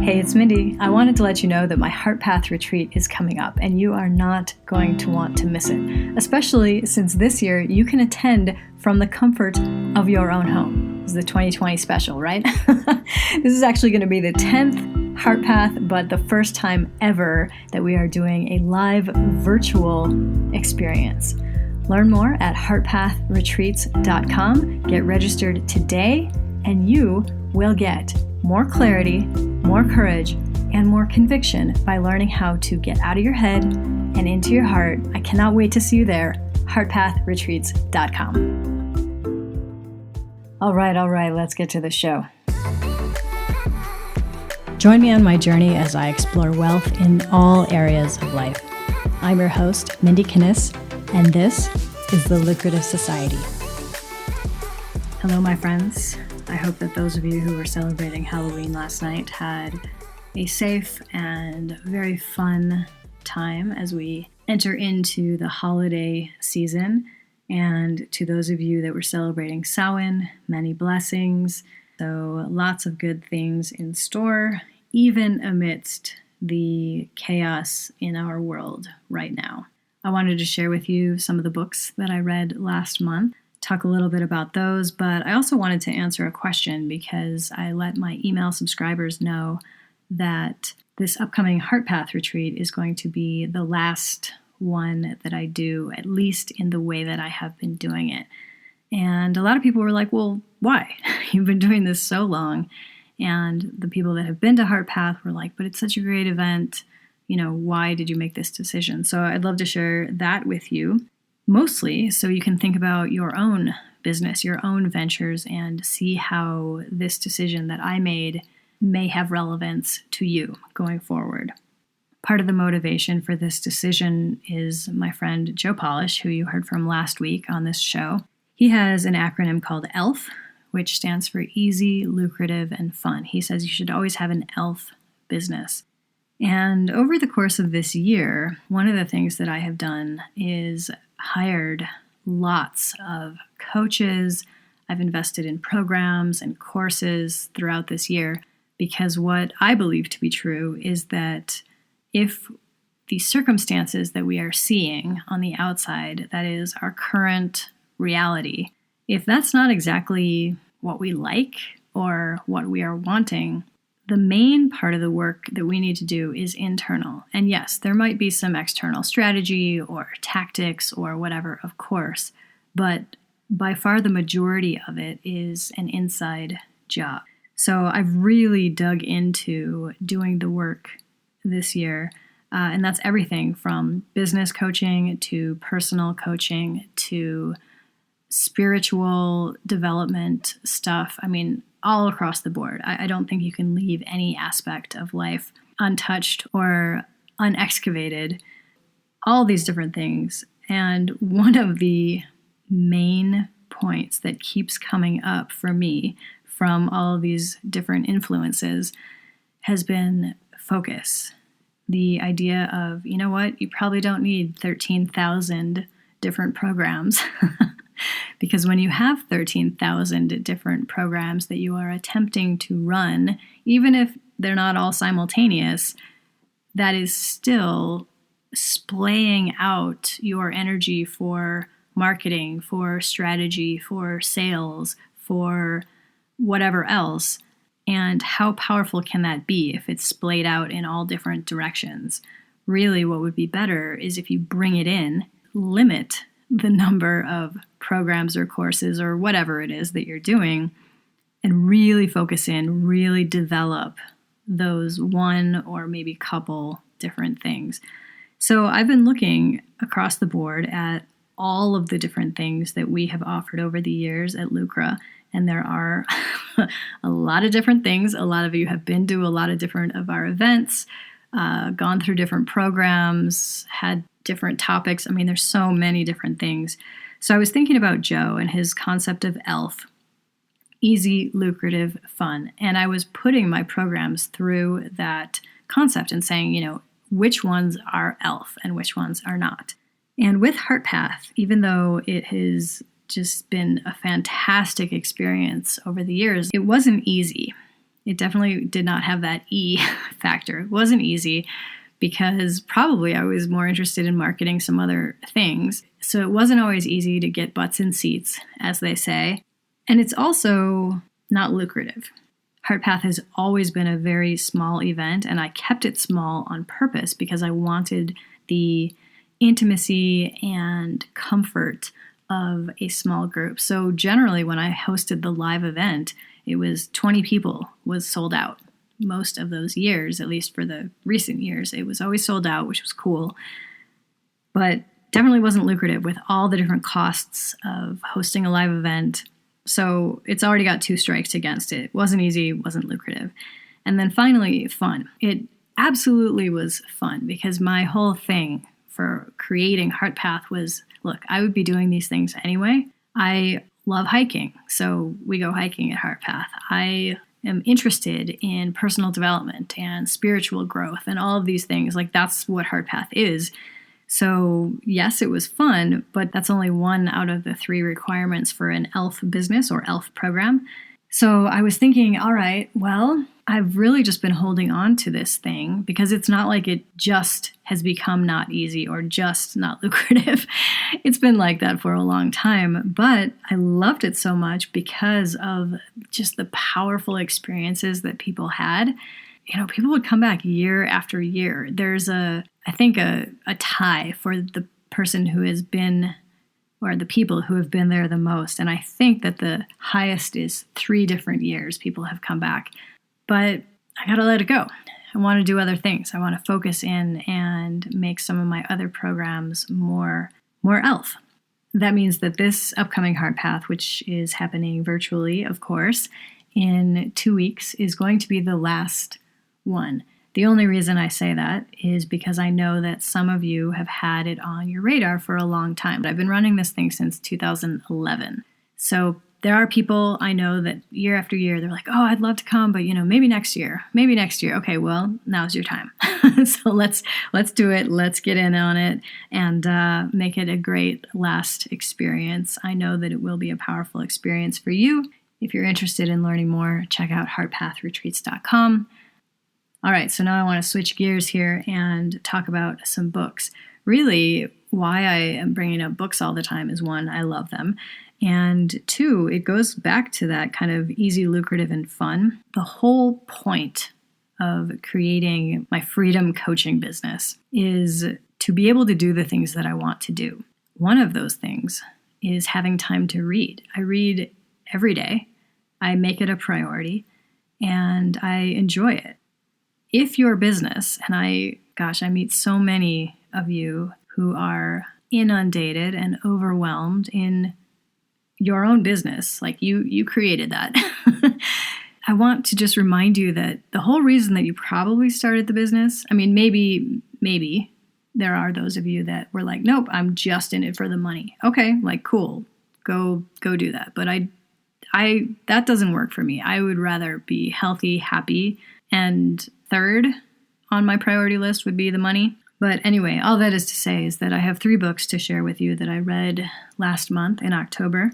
Hey, it's Mindy. I wanted to let you know that my Heart Path retreat is coming up, and you are not going to want to miss it, especially since this year you can attend from the comfort of your own home. This is the 2020 special, right? This is actually going to be the 10th Heart Path, but the first time ever that we are doing a live virtual experience. Learn more at heartpathretreats.com. Get registered today, and you will get more clarity, more courage, and more conviction by learning how to get out of your head and into your heart. I cannot wait to see you there. heartpathretreats.com. All right, let's get to the show. Join me on my journey as I explore wealth in all areas of life. I'm your host, Mindy Kinnis, and this is The Lucrative Society. Hello, my friends. I hope that those of you who were celebrating Halloween last night had a safe and very fun time as we enter into the holiday season. And to those of you that were celebrating Samhain, many blessings. So lots of good things in store, even amidst the chaos in our world right now. I wanted to share with you some of the books that I read last month. Talk a little bit about those, but I also wanted to answer a question because I let my email subscribers know that this upcoming Heart Path retreat is going to be the last one that I do, at least in the way that I have been doing it. And a lot of people were like, well, why? You've been doing this so long. And the people that have been to Heart Path were like, but it's such a great event. You know, why did you make this decision? So I'd love to share that with you. Mostly so you can think about your own business, your own ventures, and see how this decision that I made may have relevance to you going forward. Part of the motivation for this decision is my friend Joe Polish, who you heard from last week on this show. He has an acronym called ELF, which stands for Easy, Lucrative, and Fun. He says you should always have an ELF business. And over the course of this year, one of the things that I have done is hired lots of coaches. I've invested in programs and courses throughout this year because what I believe to be true is that if the circumstances that we are seeing on the outside, that is our current reality, if that's not exactly what we like or what we are wanting, the main part of the work that we need to do is internal. And yes, there might be some external strategy or tactics or whatever, of course, but by far the majority of it is an inside job. So I've really dug into doing the work this year, and that's everything from business coaching to personal coaching to spiritual development stuff. I mean, all across the board. I don't think you can leave any aspect of life untouched or unexcavated. All these different things. And one of the main points that keeps coming up for me from all of these different influences has been focus. The idea of, you know what, you probably don't need 13,000 different programs. Because when you have 13,000 different programs that you are attempting to run, even if they're not all simultaneous, that is still splaying out your energy for marketing, for strategy, for sales, for whatever else. And how powerful can that be if it's splayed out in all different directions? Really, what would be better is if you bring it in, limit the number of programs or courses or whatever it is that you're doing, and really focus in, really develop those one or maybe couple different things. So I've been looking across the board at all of the different things that we have offered over the years at Lucra, and there are a lot of different things. A lot of you have been to a lot of different of our events, gone through different programs, had different topics. I mean, there's so many different things. So I was thinking about Joe and his concept of ELF, easy, lucrative, fun. And I was putting my programs through that concept and saying, you know, which ones are ELF and which ones are not. And with Heart Path, even though it has just been a fantastic experience over the years, it wasn't easy. It definitely did not have that E factor. It wasn't easy because probably I was more interested in marketing some other things. So it wasn't always easy to get butts in seats, as they say. And it's also not lucrative. HeartPath has always been a very small event, and I kept it small on purpose because I wanted the intimacy and comfort of a small group. So generally, when I hosted the live event, it was 20 people was sold out. Most of those years, at least for the recent years, it was always sold out, which was cool. But definitely wasn't lucrative with all the different costs of hosting a live event. So it's already got 2 strikes against it. It wasn't easy, wasn't lucrative. And then finally, fun. It absolutely was fun because my whole thing for creating HeartPath was, look, I would be doing these things anyway. I love hiking, so we go hiking at HeartPath. I am interested in personal development and spiritual growth and all of these things. Like, that's what HeartPath is. So yes, it was fun, but that's only 1 out of the 3 requirements for an ELF business or ELF program. So I was thinking, all right, well, I've really just been holding on to this thing because it's not like it just has become not easy or just not lucrative. It's been like that for a long time, but I loved it so much because of just the powerful experiences that people had. You know, people would come back year after year. There's I think a tie for the person who has been, or the people who have been there the most. And I think that the highest is 3 different years people have come back. But I got to let it go. I want to do other things. I want to focus in and make some of my other programs more ELF. That means that this upcoming HeartPath, which is happening virtually, of course, in 2 weeks, is going to be the last one. The only reason I say that is because I know that some of you have had it on your radar for a long time. I've been running this thing since 2011. So there are people I know that year after year, they're like, oh, I'd love to come, but maybe next year. Okay, well, now's your time. So let's do it. Let's get in on it and make it a great last experience. I know that it will be a powerful experience for you. If you're interested in learning more, check out heartpathretreats.com. All right, so now I want to switch gears here and talk about some books. Really, why I am bringing up books all the time is 1, I love them. And 2, it goes back to that kind of easy, lucrative, and fun. The whole point of creating my freedom coaching business is to be able to do the things that I want to do. One of those things is having time to read. I read every day. I make it a priority, and I enjoy it. If your business, and I meet so many of you who are inundated and overwhelmed in your own business, like you created that. I want to just remind you that the whole reason that you probably started the business, I mean, maybe there are those of you that were like, nope, I'm just in it for the money. Okay, like, cool, go do that. But I that doesn't work for me. I would rather be healthy, happy, and third on my priority list would be the money. But anyway, all that is to say is that I have 3 books to share with you that I read last month in October.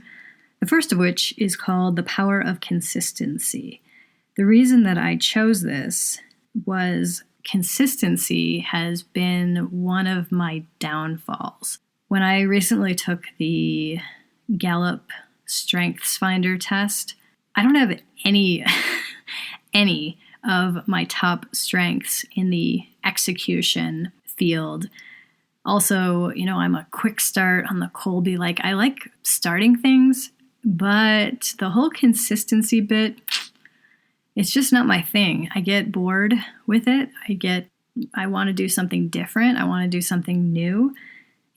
The first of which is called The Power of Consistency. The reason that I chose this was consistency has been one of my downfalls. When I recently took the Gallup Strengths Finder test, I don't have any of my top strengths in the execution field. Also, I'm a quick start on the Colby. Like, I like starting things, but the whole consistency bit, it's just not my thing. I get bored with it. I want to do something different. I want to do something new.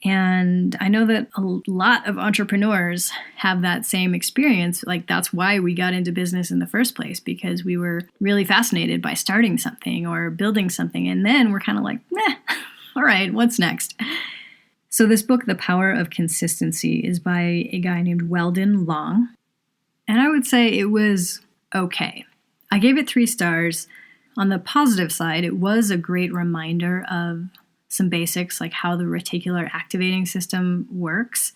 And I know that a lot of entrepreneurs have that same experience. Like, that's why we got into business in the first place, because we were really fascinated by starting something or building something. And then we're kind of like, all right, what's next? So this book, The Power of Consistency, is by a guy named Weldon Long. And I would say it was okay. I gave it 3 stars. On the positive side, it was a great reminder of some basics, like how the reticular activating system works.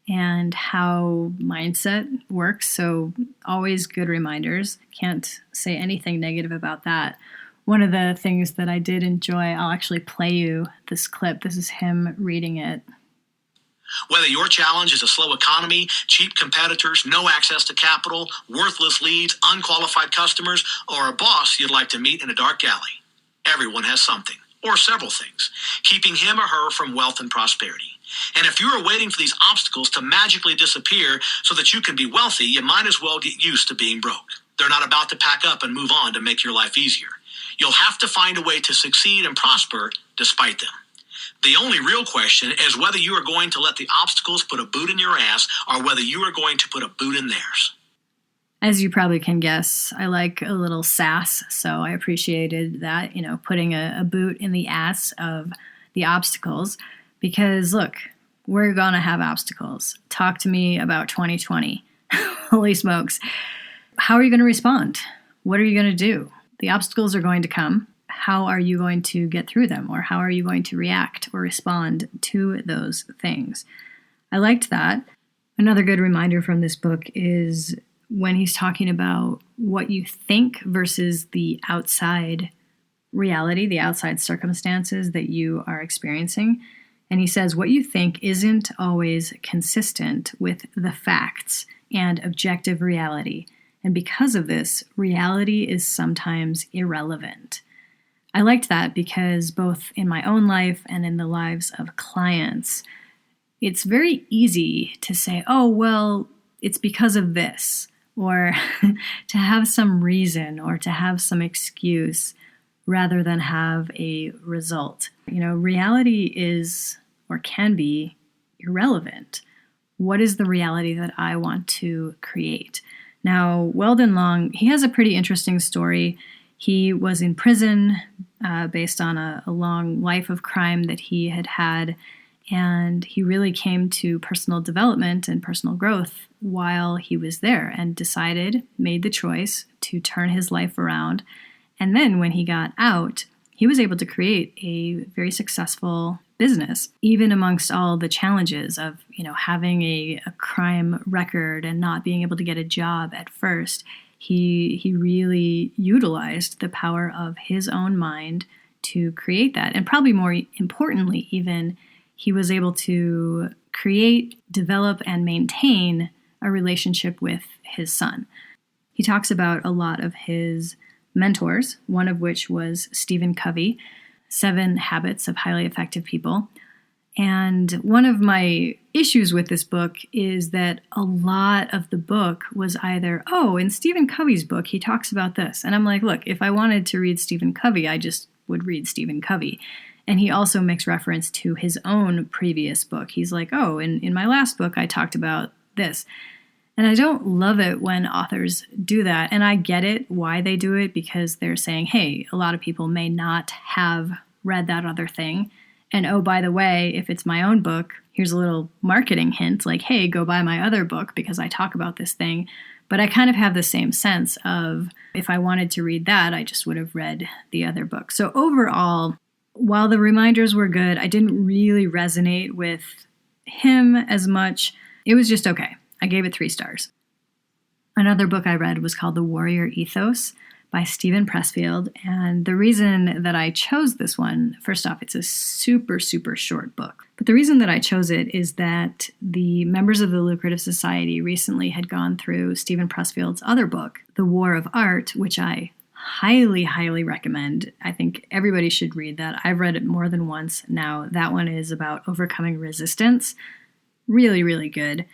and how mindset works. So always good reminders. Can't say anything negative about that. One of the things that I did enjoy, I'll actually play you this clip. This is him reading it. Whether your challenge is a slow economy, cheap competitors, no access to capital, worthless leads, unqualified customers, or a boss you'd like to meet in a dark alley, everyone has something, or several things, keeping him or her from wealth and prosperity. And if you are waiting for these obstacles to magically disappear so that you can be wealthy, you might as well get used to being broke. They're not about to pack up and move on to make your life easier. You'll have to find a way to succeed and prosper despite them. The only real question is whether you are going to let the obstacles put a boot in your ass or whether you are going to put a boot in theirs. As you probably can guess, I like a little sass, so I appreciated that, putting a boot in the ass of the obstacles. Because look, we're going to have obstacles. Talk to me about 2020. Holy smokes. How are you going to respond? What are you going to do? The obstacles are going to come. How are you going to get through them? Or how are you going to react or respond to those things? I liked that. Another good reminder from this book is when he's talking about what you think versus the outside reality, the outside circumstances that you are experiencing. And he says what you think isn't always consistent with the facts and objective reality. And because of this, reality is sometimes irrelevant. I liked that because both in my own life and in the lives of clients, it's very easy to say, oh, well, it's because of this, or to have some reason or to have some excuse rather than have a result. Reality is or can be irrelevant. What is the reality that I want to create? Now, Weldon Long, he has a pretty interesting story. He was in prison based on a long life of crime that he had, and he really came to personal development and personal growth while he was there and made the choice to turn his life around. And then when he got out, he was able to create a very successful business, even amongst all the challenges of, having a crime record and not being able to get a job at first. He really utilized the power of his own mind to create that. And probably more importantly, even, he was able to create, develop, and maintain a relationship with his son. He talks about a lot of his mentors, one of which was Stephen Covey, 7 Habits of Highly Effective People. And one of my issues with this book is that a lot of the book was either, in Stephen Covey's book, he talks about this. And I'm like, look, if I wanted to read Stephen Covey, I just would read Stephen Covey. And he also makes reference to his own previous book. He's like, in my last book, I talked about this. And I don't love it when authors do that. And I get it, why they do it, because they're saying, hey, a lot of people may not have read that other thing. And by the way, if it's my own book, here's a little marketing hint, like, hey, go buy my other book because I talk about this thing. But I kind of have the same sense of if I wanted to read that, I just would have read the other book. So overall, while the reminders were good, I didn't really resonate with him as much. It was just okay. I gave it 3 stars. Another book I read was called The Warrior Ethos by Stephen Pressfield. And the reason that I chose this one, first off, it's a super, super short book. But the reason that I chose it is that the members of the Lucrative Society recently had gone through Stephen Pressfield's other book, The War of Art, which I highly, highly recommend. I think everybody should read that. I've read it more than once now. That one is about overcoming resistance. Really, really good.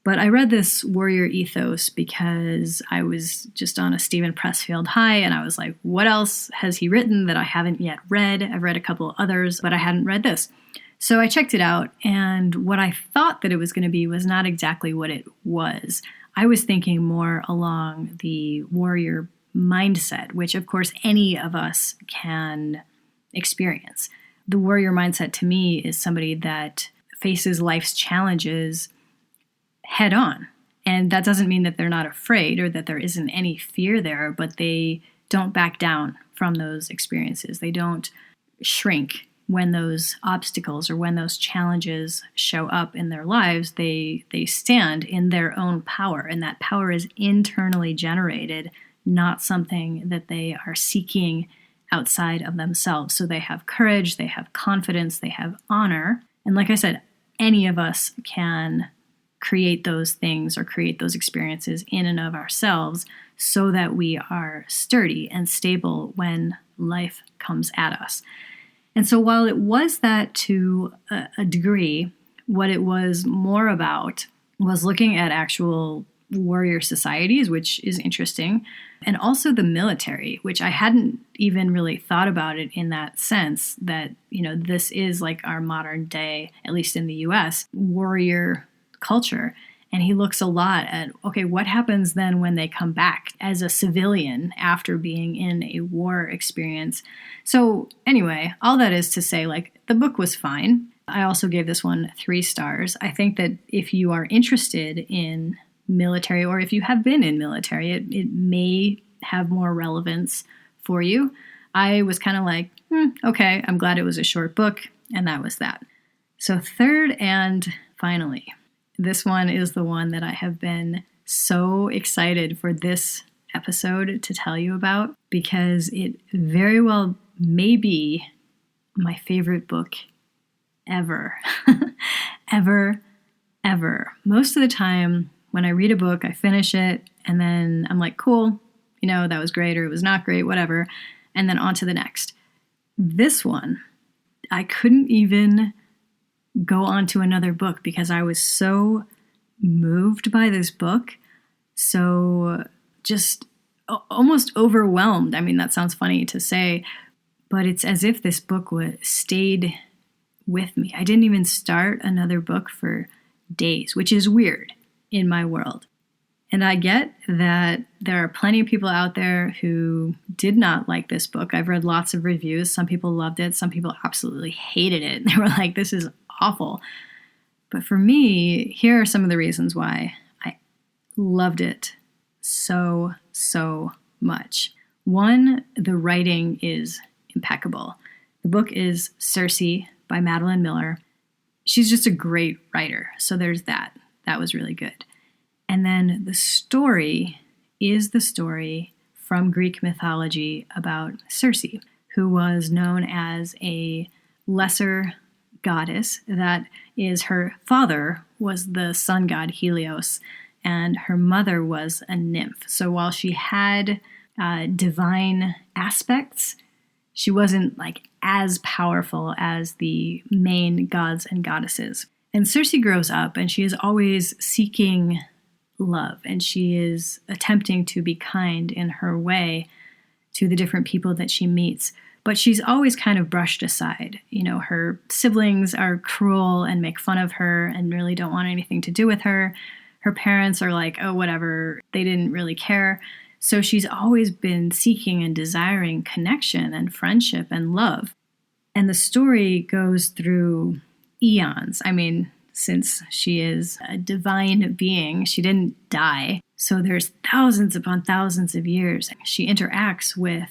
But I read this Warrior Ethos because I was just on a Stephen Pressfield high, and I was like, what else has he written that I haven't yet read? I've read a couple others, but I hadn't read this. So I checked it out, and what I thought that it was going to be was not exactly what it was. I was thinking more along the warrior mindset, which of course any of us can experience. The warrior mindset to me is somebody that faces life's challenges head on. And that doesn't mean that they're not afraid or that there isn't any fear there, but they don't back down from those experiences. They don't shrink when those obstacles or when those challenges show up in their lives, they stand in their own power. And that power is internally generated, not something that they are seeking outside of themselves. So they have courage, they have confidence, they have honor. And like I said, any of us can create those things or create those experiences in and of ourselves so that we are sturdy and stable when life comes at us. And so while it was that to a degree, what it was more about was looking at actual warrior societies, which is interesting, and also the military, which I hadn't even really thought about it in that sense that, this is like our modern day, at least in the US, warrior culture. And he looks a lot at, okay, what happens then when they come back as a civilian after being in a war experience? So anyway, all that is to say, the book was fine. I also gave this one 3 stars. I think that if you are interested in military, or if you have been in military, it may have more relevance for you. I was kind of okay, I'm glad it was a short book, and that was that. So third and finally, this one is the one that I have been so excited for this episode to tell you about, because it very well may be my favorite book ever. ever. Most of the time when I read a book, I finish it and then I'm like, cool, that was great, or it was not great, whatever, and then on to the next. This one, I couldn't even go on to another book because I was so moved by this book, so just almost overwhelmed. I mean, that sounds funny to say, but it's as if this book stayed with me. I didn't even start another book for days, which is weird in my world. And I get that there are plenty of people out there who did not like this book. I've read lots of reviews. Some people loved it. Some people absolutely hated it. They were like, this is awful. But for me, here are some of the reasons why I loved it so much. One, the writing is impeccable. The book is Circe by Madeline Miller. She's just a great writer. So there's that. That was really good. And then the story is the story from Greek mythology about Circe, who was known as a lesser goddess. That is, her father was the sun god Helios, and her mother was a nymph. So while she had divine aspects, she wasn't as powerful as the main gods and goddesses. And Circe grows up and she is always seeking love, and she is attempting to be kind in her way to the different people that she meets. But she's always kind of brushed aside. Her siblings are cruel and make fun of her and really don't want anything to do with her. Her parents are like, oh, whatever. They didn't really care. So she's always been seeking and desiring connection and friendship and love. And the story goes through eons. I mean, since she is a divine being, she didn't die. So there's thousands upon thousands of years. She interacts with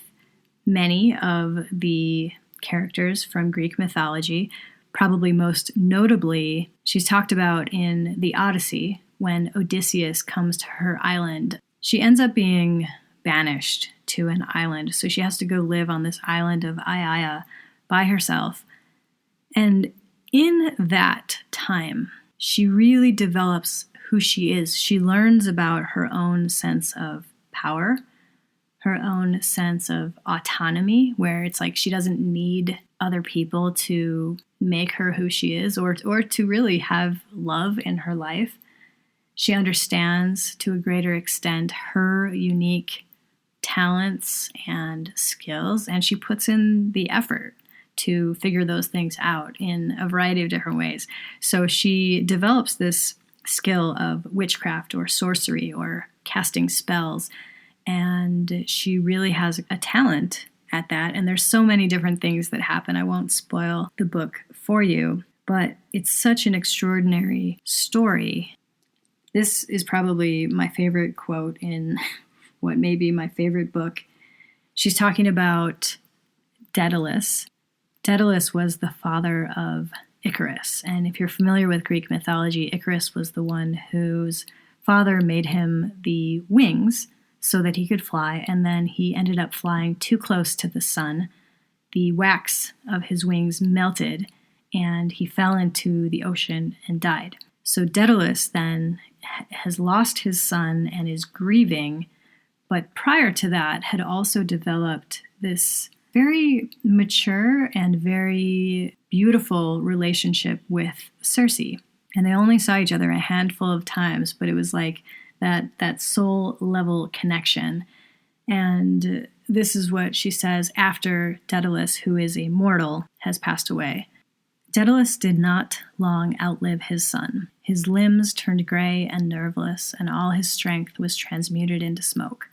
many of the characters from Greek mythology. Probably most notably, she's talked about in the Odyssey when Odysseus comes to her island. She ends up being banished to an island, so she has to go live on this island of Aiaia by herself. And in that time, she really develops who she is. She learns about her own sense of power, her own sense of autonomy, where it's she doesn't need other people to make her who she is or to really have love in her life. She understands to a greater extent her unique talents and skills, and she puts in the effort to figure those things out in a variety of different ways. So she develops this skill of witchcraft or sorcery or casting spells, and she really has a talent at that. And there's so many different things that happen. I won't spoil the book for you, but it's such an extraordinary story. This is probably my favorite quote in what may be my favorite book. She's talking about Daedalus. Daedalus was the father of Icarus. And if you're familiar with Greek mythology, Icarus was the one whose father made him the wings so that he could fly, and then he ended up flying too close to the sun. The wax of his wings melted, and he fell into the ocean and died. So Daedalus then has lost his son and is grieving, but prior to that had also developed this very mature and very beautiful relationship with Circe. And they only saw each other a handful of times, but it was like that soul level connection. And this is what she says after Daedalus, who is a mortal, has passed away. Daedalus did not long outlive his son. His limbs turned gray and nerveless, and all his strength was transmuted into smoke.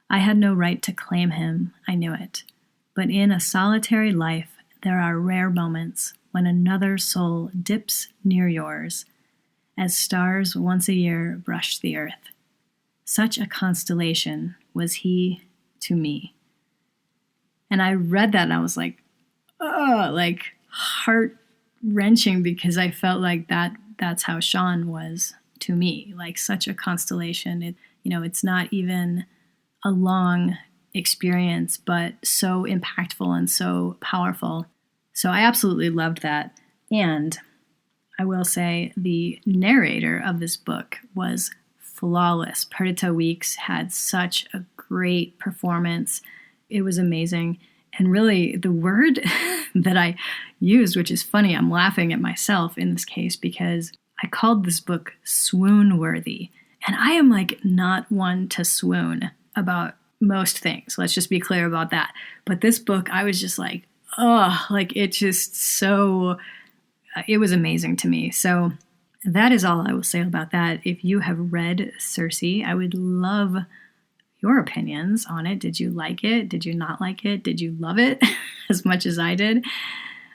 I had no right to claim him, I knew it. But in a solitary life, there are rare moments when another soul dips near yours, as stars once a year brush the earth. Such a constellation was he to me. And I read that and I was like, oh, like heart-wrenching, because I felt like that's how Sean was to me, like such a constellation. It's not even a long experience, but so impactful and so powerful. So I absolutely loved that. And I will say the narrator of this book was flawless. Perdita Weeks had such a great performance. It was amazing. And really, the word that I used, which is funny, I'm laughing at myself in this case, because I called this book swoon-worthy. And I am like not one to swoon about most things. Let's just be clear about that. But this book, I was just like, oh, like it just so, it was amazing to me. So that is all I will say about that. If you have read Circe, I would love your opinions on it. Did you like it? Did you not like it? Did you love it as much as I did?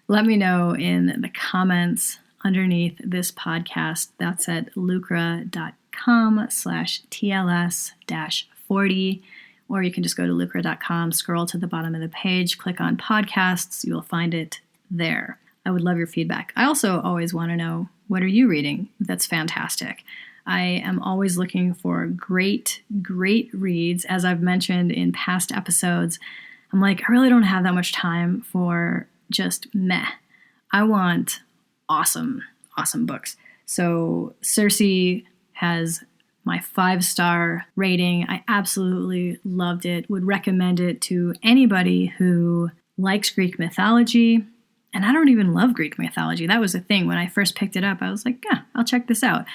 Let me know in the comments underneath this podcast. That's at lucra.com/TLS-40. Or you can just go to lucra.com, scroll to the bottom of the page, click on podcasts. You will find it there. I would love your feedback. I also always want to know, what are you reading? That's fantastic. I am always looking for great, great reads. As I've mentioned in past episodes, I'm like, I really don't have that much time for just meh. I want awesome, awesome books. So Circe has my 5-star rating. I absolutely loved it. Would recommend it to anybody who likes Greek mythology. And I don't even love Greek mythology. That was the thing. When I first picked it up, I was like, yeah, I'll check this out.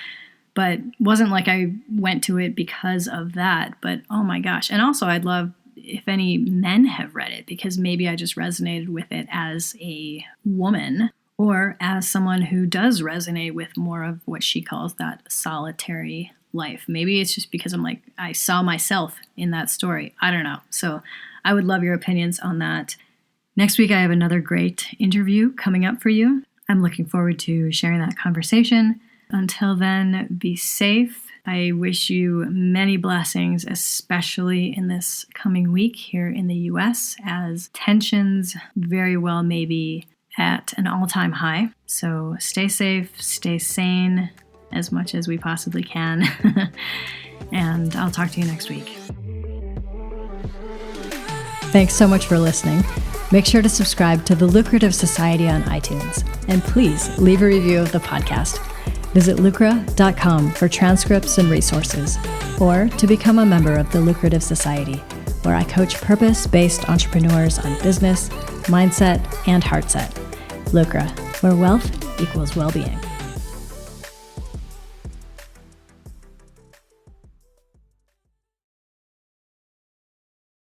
But wasn't like I went to it because of that. But oh my gosh. And also I'd love if any men have read it, because maybe I just resonated with it as a woman, or as someone who does resonate with more of what she calls that solitary life. Maybe it's just because I'm like, I saw myself in that story. I don't know. So I would love your opinions on that. Next week, I have another great interview coming up for you. I'm looking forward to sharing that conversation. Until then, be safe. I wish you many blessings, especially in this coming week here in the US, as tensions very well may be at an all-time high. So stay safe, stay sane as much as we possibly can. And I'll talk to you next week. Thanks so much for listening. Make sure to subscribe to The Lucrative Society on iTunes. And please leave a review of the podcast. Visit lucra.com for transcripts and resources, or to become a member of the Lucrative Society, where I coach purpose-based entrepreneurs on business, mindset, and heartset. Lucra, where wealth equals well-being.